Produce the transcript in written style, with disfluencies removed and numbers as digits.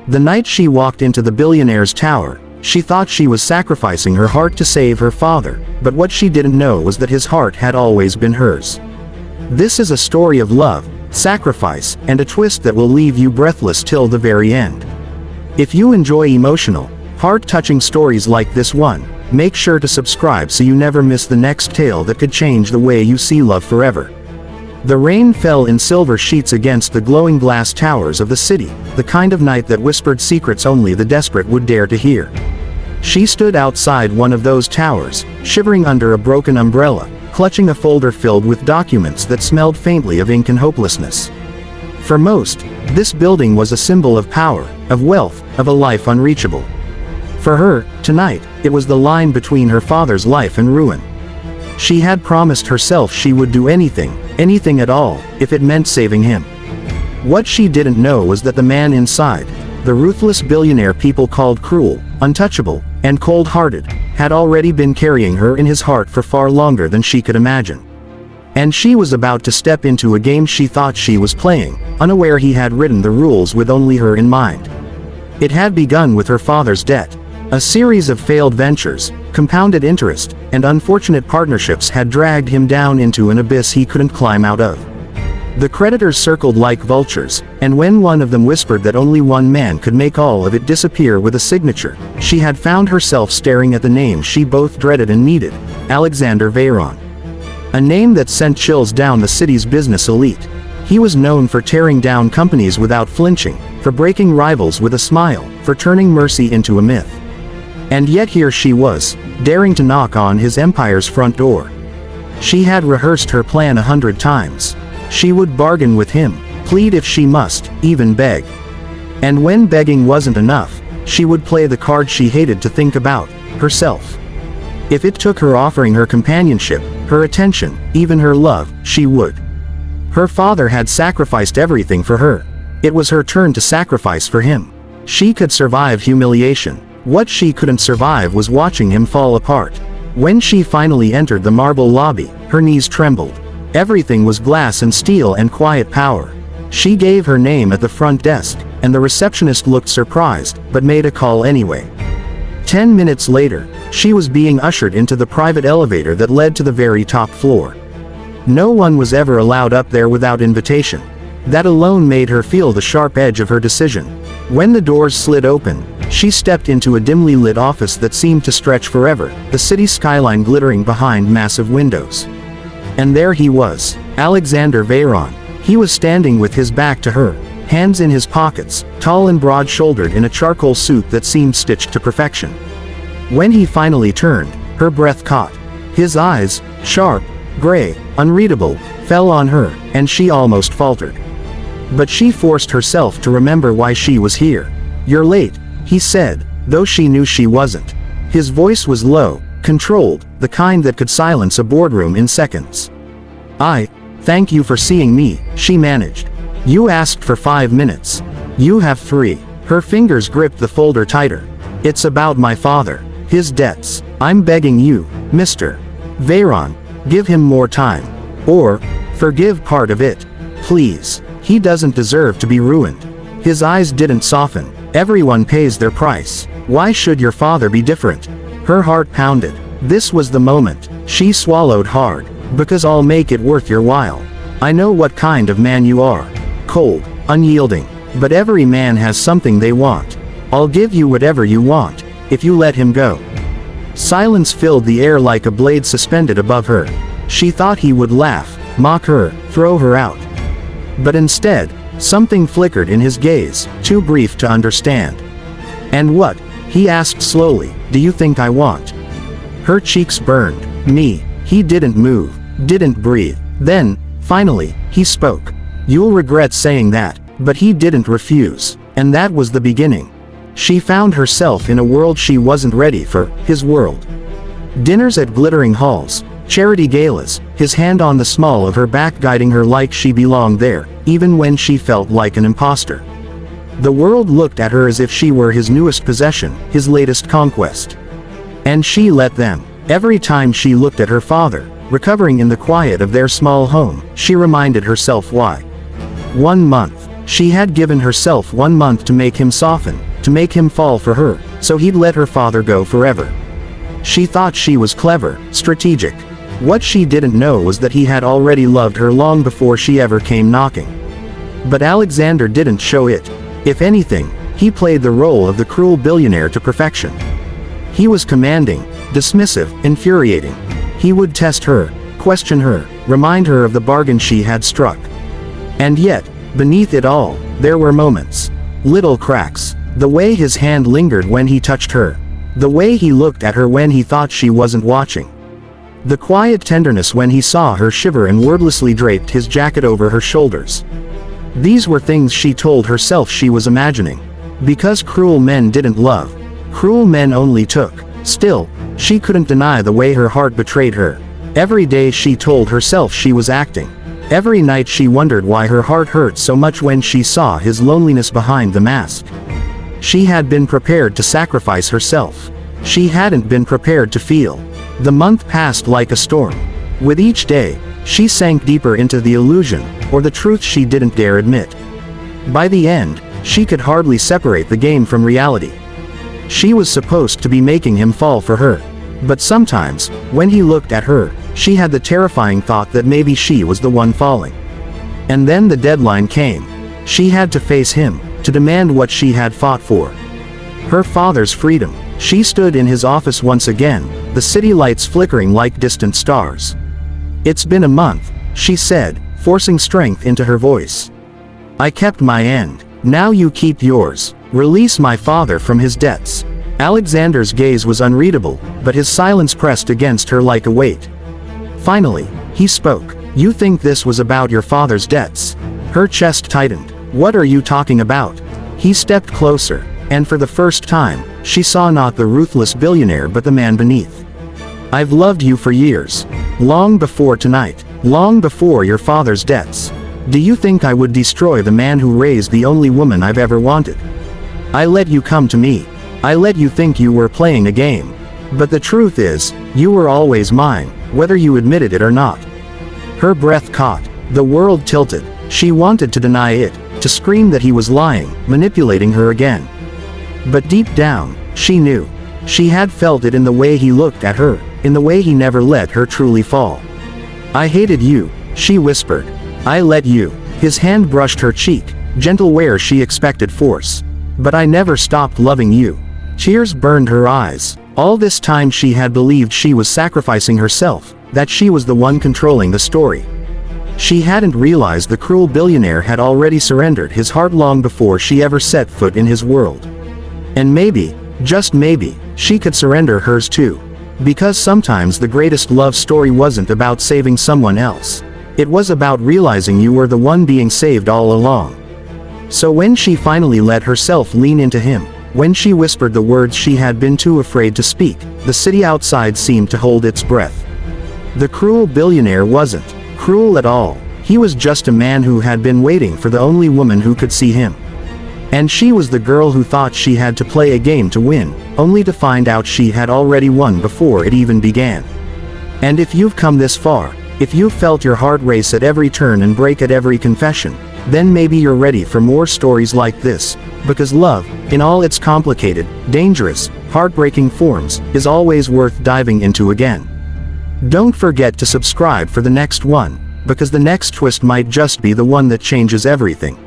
The night she walked into the billionaire's tower, she thought she was sacrificing her heart to save her father, but what she didn't know was that his heart had always been hers. This is a story of love, sacrifice, and a twist that will leave you breathless till the very end. If you enjoy emotional, heart-touching stories like this one, make sure to subscribe so you never miss the next tale that could change the way you see love forever. The rain fell in silver sheets against the glowing glass towers of the city, the kind of night that whispered secrets only the desperate would dare to hear. She stood outside one of those towers, shivering under a broken umbrella, clutching a folder filled with documents that smelled faintly of ink and hopelessness. For most, this building was a symbol of power, of wealth, of a life unreachable. For her, tonight, it was the line between her father's life and ruin. She had promised herself she would do anything, anything at all, if it meant saving him. What she didn't know was that the man inside, the ruthless billionaire people called cruel, untouchable, and cold-hearted, had already been carrying her in his heart for far longer than she could imagine. And she was about to step into a game she thought she was playing, unaware he had written the rules with only her in mind. It had begun with her father's debt. A series of failed ventures, compounded interest, and unfortunate partnerships had dragged him down into an abyss he couldn't climb out of. The creditors circled like vultures, and when one of them whispered that only one man could make all of it disappear with a signature, she had found herself staring at the name she both dreaded and needed, Alexander Veyron. A name that sent chills down the city's business elite. He was known for tearing down companies without flinching, for breaking rivals with a smile, for turning mercy into a myth. And yet here she was, daring to knock on his empire's front door. She had rehearsed her plan 100 times. She would bargain with him, plead if she must, even beg. And when begging wasn't enough, she would play the card she hated to think about, herself. If it took her offering her companionship, her attention, even her love, she would. Her father had sacrificed everything for her. It was her turn to sacrifice for him. She could survive humiliation. What she couldn't survive was watching him fall apart. When she finally entered the marble lobby, her knees trembled. Everything was glass and steel and quiet power. She gave her name at the front desk, and the receptionist looked surprised, but made a call anyway. 10 minutes later, she was being ushered into the private elevator that led to the very top floor. No one was ever allowed up there without invitation. That alone made her feel the sharp edge of her decision. When the doors slid open, she stepped into a dimly lit office that seemed to stretch forever, the city skyline glittering behind massive windows. And there he was, Alexander Veyron. He was standing with his back to her, hands in his pockets, tall and broad-shouldered in a charcoal suit that seemed stitched to perfection. When he finally turned, her breath caught. His eyes, sharp, gray, unreadable, fell on her, and she almost faltered. But she forced herself to remember why she was here. "You're late," he said, though she knew she wasn't. His voice was low, controlled, the kind that could silence a boardroom in seconds. Thank you for seeing me," she managed. "You asked for 5 minutes. You have 3. Her fingers gripped the folder tighter. "It's about my father. His debts. I'm begging you, Mr. Veyron, give him more time. Or, forgive part of it. Please. He doesn't deserve to be ruined." His eyes didn't soften. "Everyone pays their price. Why should your father be different?" Her heart pounded. This was the moment. She swallowed hard. "Because I'll make it worth your while. I know what kind of man you are. Cold, unyielding. But every man has something they want. I'll give you whatever you want, if you let him go." Silence filled the air like a blade suspended above her. She thought he would laugh, mock her, throw her out. But instead, something flickered in his gaze, too brief to understand. "And what?" he asked slowly. "Do you think I want?" Her cheeks burned. "Me." He didn't move, didn't breathe. Then, finally, he spoke. "You'll regret saying that." But he didn't refuse. And that was the beginning. She found herself in a world she wasn't ready for, his world. Dinners at glittering halls, charity galas, his hand on the small of her back guiding her like she belonged there, even when she felt like an imposter. The world looked at her as if she were his newest possession, his latest conquest. And she let them. Every time she looked at her father, recovering in the quiet of their small home, she reminded herself why. 1 month. She had given herself 1 month to make him soften, to make him fall for her, so he'd let her father go forever. She thought she was clever, strategic. What she didn't know was that he had already loved her long before she ever came knocking. But Alexander didn't show it. If anything, he played the role of the cruel billionaire to perfection. He was commanding, dismissive, infuriating. He would test her, question her, remind her of the bargain she had struck. And yet, beneath it all, there were moments. Little cracks. The way his hand lingered when he touched her. The way he looked at her when he thought she wasn't watching. The quiet tenderness when he saw her shiver and wordlessly draped his jacket over her shoulders. These were things she told herself she was imagining. Because cruel men didn't love. Cruel men only took. Still, she couldn't deny the way her heart betrayed her. Every day she told herself she was acting. Every night she wondered why her heart hurt so much when she saw his loneliness behind the mask. She had been prepared to sacrifice herself. She hadn't been prepared to feel. The month passed like a storm. With each day, she sank deeper into the illusion, or the truth she didn't dare admit. By the end, she could hardly separate the game from reality. She was supposed to be making him fall for her. But sometimes, when he looked at her, she had the terrifying thought that maybe she was the one falling. And then the deadline came. She had to face him, to demand what she had fought for. Her father's freedom. She stood in his office once again, the city lights flickering like distant stars. "It's been a month," she said, forcing strength into her voice. "I kept my end. Now you keep yours. Release my father from his debts." Alexander's gaze was unreadable, but his silence pressed against her like a weight. Finally, he spoke. "You think this was about your father's debts?" Her chest tightened. "What are you talking about?" He stepped closer, and for the first time, she saw not the ruthless billionaire but the man beneath. "I've loved you for years. Long before tonight. Long before your father's debts. Do you think I would destroy the man who raised the only woman I've ever wanted? I let you come to me. I let you think you were playing a game. But the truth is, you were always mine, whether you admitted it or not." Her breath caught. The world tilted. She wanted to deny it, to scream that he was lying, manipulating her again. But deep down, she knew. She had felt it in the way he looked at her, in the way he never let her truly fall. "I hated you," she whispered. "I let you." His hand brushed her cheek, gentle where she expected force. "But I never stopped loving you." Tears burned her eyes. All this time she had believed she was sacrificing herself, that she was the one controlling the story. She hadn't realized the cruel billionaire had already surrendered his heart long before she ever set foot in his world. And maybe, just maybe, she could surrender hers too. Because sometimes the greatest love story wasn't about saving someone else. It was about realizing you were the one being saved all along. So when she finally let herself lean into him, when she whispered the words she had been too afraid to speak, the city outside seemed to hold its breath. The cruel billionaire wasn't cruel at all. He was just a man who had been waiting for the only woman who could see him. And she was the girl who thought she had to play a game to win, only to find out she had already won before it even began. And if you've come this far, if you've felt your heart race at every turn and break at every confession, then maybe you're ready for more stories like this, because love, in all its complicated, dangerous, heartbreaking forms, is always worth diving into again. Don't forget to subscribe for the next one, because the next twist might just be the one that changes everything.